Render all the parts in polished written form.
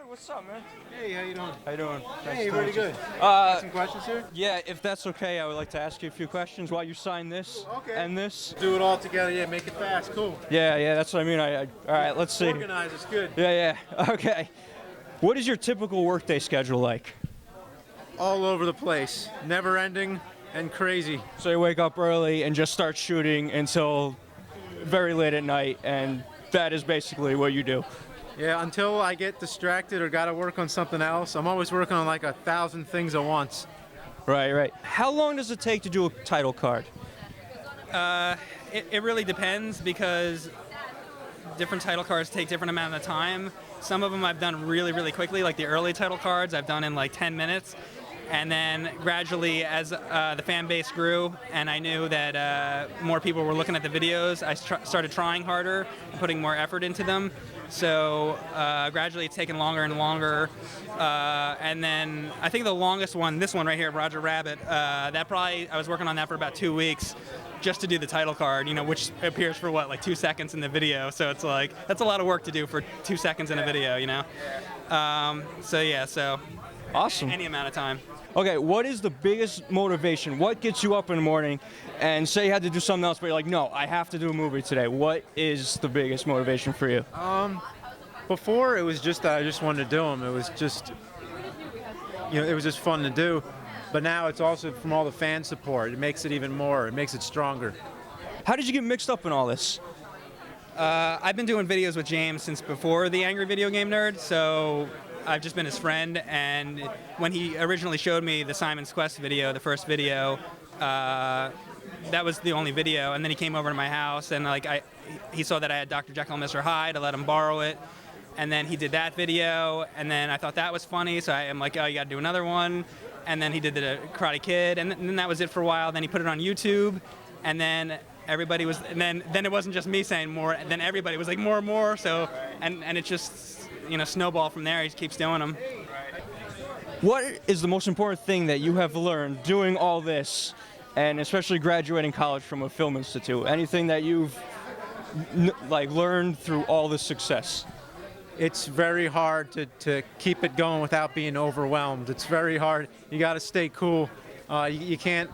what's up, man? Hey, how you doing? How you doing? Hey, pretty good. Got some questions here? Yeah, if that's okay, I would like to ask you a few questions while you sign this and this. Do it all together, yeah, make it fast, cool. Yeah, that's what I mean. All right, let's see. Organize, it's good. Yeah, okay. What is your typical workday schedule like? All over the place, never ending and crazy. So you wake up early and just start shooting until very late at night, and that is basically what you do. Yeah, until I get distracted or gotta work on something else. I'm always working on like 1,000 things at once. Right. How long does it take to do a title card? It really depends because different title cards take different amount of time. Some of them I've done really quickly, like the early title cards I've done in like 10 minutes. And then gradually, as the fan base grew and I knew that more people were looking at the videos, I started trying harder and putting more effort into them. So gradually it's taken longer and longer. And then I think the longest one, this one right here, Roger Rabbit, I was working on that for about 2 weeks just to do the title card, which appears for what, like 2 seconds in the video. So it's like, that's a lot of work to do for 2 seconds in a video, So Awesome. Any amount of time. Okay, what is the biggest motivation? What gets you up in the morning and say you had to do something else, but you're like, no, I have to do a movie today. What is the biggest motivation for you? Before it was just that I just wanted to do them. It was just, it was just fun to do. But now it's also from all the fan support. It makes it even more. It makes it stronger. How did you get mixed up in all this? I've been doing videos with James since before the Angry Video Game Nerd, so I've just been his friend, and when he originally showed me the Simon's Quest video, the first video, that was the only video, and then he came over to my house, and he saw that I had Dr. Jekyll and Mr. Hyde, I let him borrow it, and then he did that video, and then I thought that was funny, so I'm like, oh, you gotta do another one, and then he did the Karate Kid, and then that was it for a while, then he put it on YouTube, and then everybody was, and then it wasn't just me saying more, and then everybody was like more and more, so, and it just, snowball from there. He keeps doing them. What is the most important thing that you have learned doing all this, and especially graduating college from a film institute? Anything that you've learned through all this success? It's very hard to keep it going without being overwhelmed. It's very hard. You got to stay cool. You can't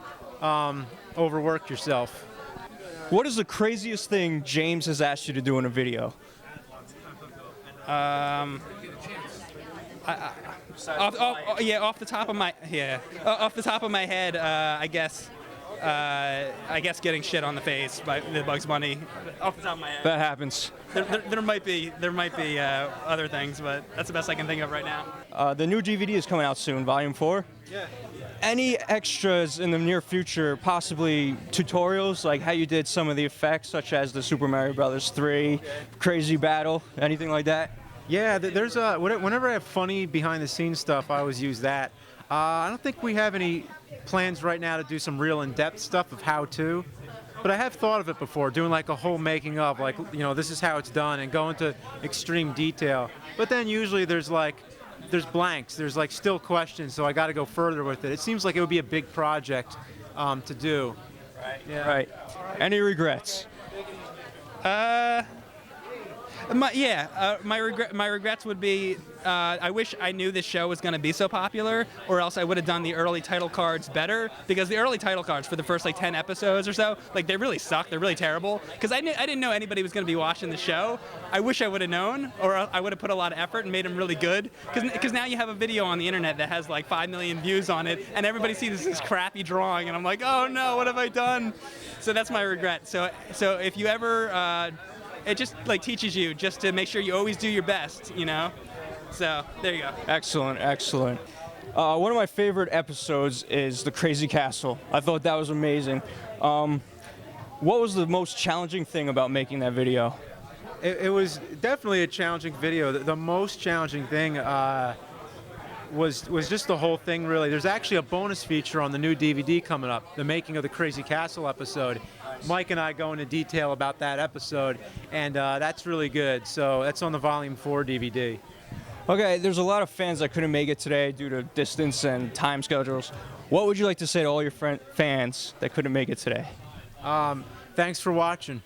overwork yourself. What is the craziest thing James has asked you to do in a video? Off the top of my head, I guess getting shit on the face by the Bugs Bunny. Off the top of my head. That happens. There might be other things, but that's the best I can think of right now. The new DVD is coming out soon, Volume 4. Yeah. Any extras in the near future, possibly tutorials, like how you did some of the effects, such as the Super Mario Bros. 3 crazy battle, anything like that? Yeah, there's whenever I have funny behind-the-scenes stuff, I always use that. I don't think we have any plans right now to do some real in-depth stuff of how to, but I have thought of it before, doing like a whole making of, like, this is how it's done, and go into extreme detail. But then usually there's blanks, there's like still questions, so I got to go further with it. It seems like it would be a big project to do. Right. Yeah. Right. Any regrets? My regrets would be I wish I knew this show was going to be so popular, or else I would have done the early title cards better, because the early title cards for the first 10 episodes or so, they really suck. They're really terrible, because I didn't know anybody was going to be watching the show. I wish I would have known, or I would have put a lot of effort and made them really good, because now you have a video on the internet that has 5 million views on it, and everybody sees this crappy drawing, and I'm like, oh no, what have I done? So that's my regret. So if you ever it just teaches you just to make sure you always do your best, So there you go. Excellent. One of my favorite episodes is the Crazy Castle. I thought that was amazing. What was the most challenging thing about making that video? It was definitely a challenging video. The most challenging thing was just the whole thing, really. There's actually a bonus feature on the new DVD coming up, the making of the Crazy Castle episode. Mike and I go into detail about that episode, and that's really good. So that's on the Volume 4 DVD. Okay, there's a lot of fans that couldn't make it today due to distance and time schedules. What would you like to say to all your fans that couldn't make it today? Thanks for watching.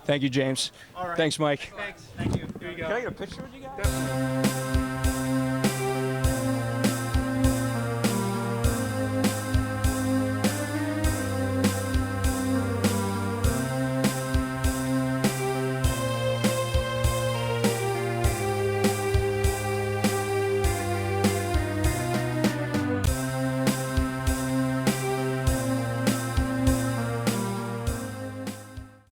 Thank you, James. All right. Thanks, Mike. Thanks. Thank you. Here you go. Can I get a picture with you guys? Definitely.